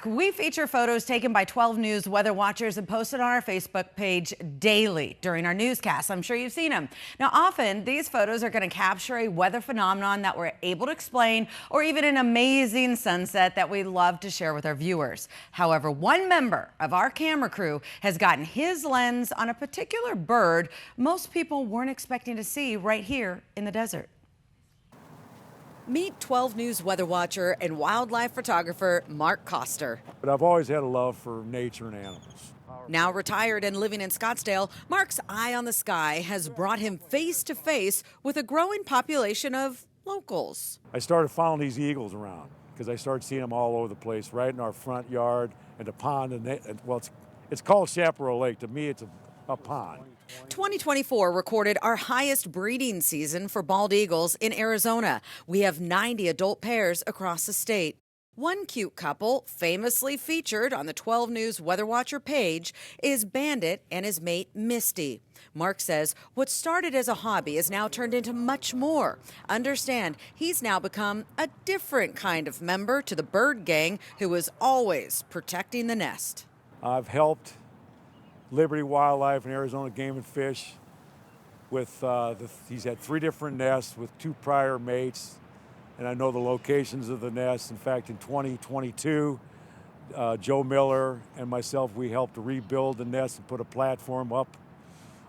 We feature photos taken by 12 News weather watchers and posted on our Facebook page daily during our newscasts. I'm sure you've seen them. Now, often these photos are going to capture a weather phenomenon that we're able to explain, or even an amazing sunset that we love to share with our viewers. However, one member of our camera crew has gotten his lens on a particular bird most people weren't expecting to see right here in the desert. Meet 12 News weather watcher and wildlife photographer Mark Koster. But I've always had a love for nature and animals. Now retired and living in Scottsdale, Mark's eye on the sky has brought him face to face with a growing population of locals. I started following these eagles around because I started seeing them all over the place, right in our front yard and the pond. Well, it's called Chaparral Lake. To me, it's a pond. 2024 recorded our highest breeding season for bald eagles in Arizona. We have 90 adult pairs across the state. One cute couple, famously featured on the 12 News Weather Watcher page, is Bandit and his mate Misty. Mark says what started as a hobby has now turned into much more. Understand, he's now become a different kind of member to the bird gang who is always protecting the nest. I've helped Liberty Wildlife and Arizona Game and Fish with, he's had 3 different nests with 2 prior mates, and I know the locations of the nests. In fact, in 2022, Joe Miller and myself, we helped rebuild the nest and put a platform up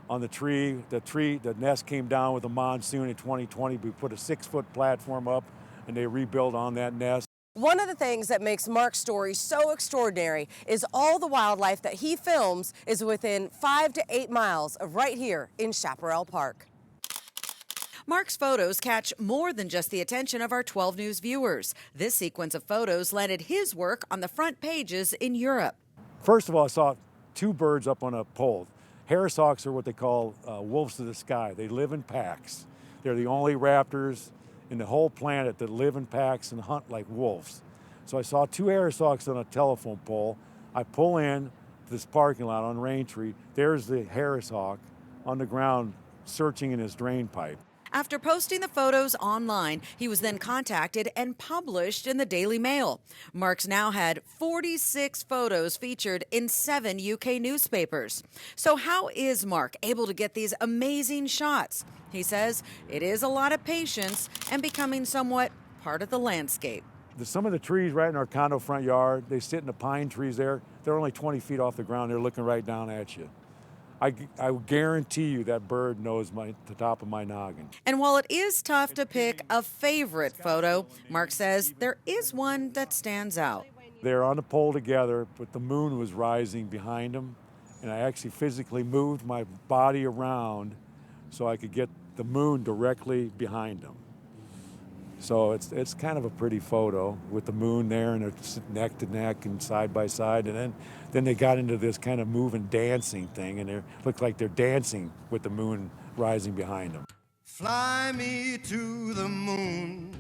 on the tree. The nest came down with a monsoon in 2020. We put a 6-foot platform up, and they rebuilt on that nest. One of the things that makes Mark's story so extraordinary is all the wildlife that he films is within 5 to 8 miles of right here in Chaparral Park. Mark's photos catch more than just the attention of our 12 News viewers. This sequence of photos landed his work on the front pages in Europe. First of all, I saw 2 birds up on a pole. Harris hawks are what they call wolves of the sky. They live in packs. They're the only raptors in the whole planet that live in packs and hunt like wolves. So I saw 2 Harris hawks on a telephone pole. I pull in this parking lot on Raintree. There's the Harris hawk on the ground searching in his drain pipe. After posting the photos online, he was then contacted and published in the Daily Mail. Mark's now had 46 photos featured in 7 UK newspapers. So how is Mark able to get these amazing shots? He says it is a lot of patience and becoming somewhat part of the landscape. Some of the trees right in our condo front yard, they sit in the pine trees there. They're only 20 feet off the ground. They're looking right down at you. I guarantee you that bird knows the top of my noggin. And while it is tough to pick a favorite photo, Mark says there is one that stands out. They're on the pole together, but the moon was rising behind them, and I actually physically moved my body around so I could get the moon directly behind them. So it's kind of a pretty photo with the moon there, and it's neck to neck and side by side. And then they got into this kind of moving, dancing thing, and it looked like they're dancing with the moon rising behind them. Fly me to the moon.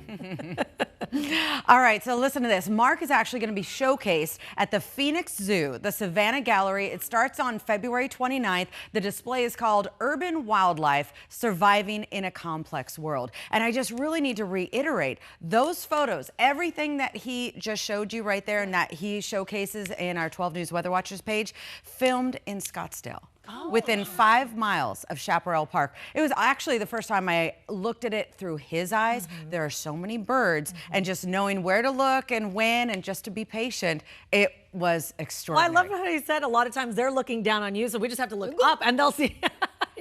All right, so listen to this. Mark is actually going to be showcased at the Phoenix Zoo, the Savannah Gallery. It starts on February 29th. The display is called Urban Wildlife, Surviving in a Complex World. And I just really need to reiterate, those photos, everything that he just showed you right there and that he showcases in our 12 News Weather Watchers page, filmed in Scottsdale. Within 5 miles of Chaparral Park. It was actually the first time I looked at it through his eyes. There are so many birds, and just knowing where to look and when and just to be patient, it was extraordinary. Well, I love how he said a lot of times they're looking down on you, so we just have to look up and they'll see.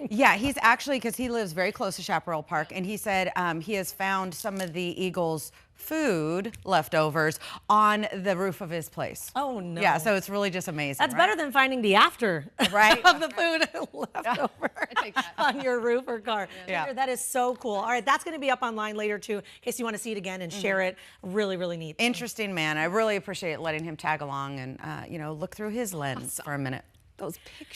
Yeah, he's actually, because he lives very close to Chaparral Park, and he said he has found some of the eagles' food leftovers on the roof of his place. Oh, no. Yeah, so it's really just amazing. That's right? better than finding the after right of the food leftover on your roof or car. Yeah. That is so cool. All right, that's going to be up online later too, in case you want to see it again and share it. Really, really neat. Interesting man. I really appreciate letting him tag along and, you know, look through his lens for a minute. Those pictures.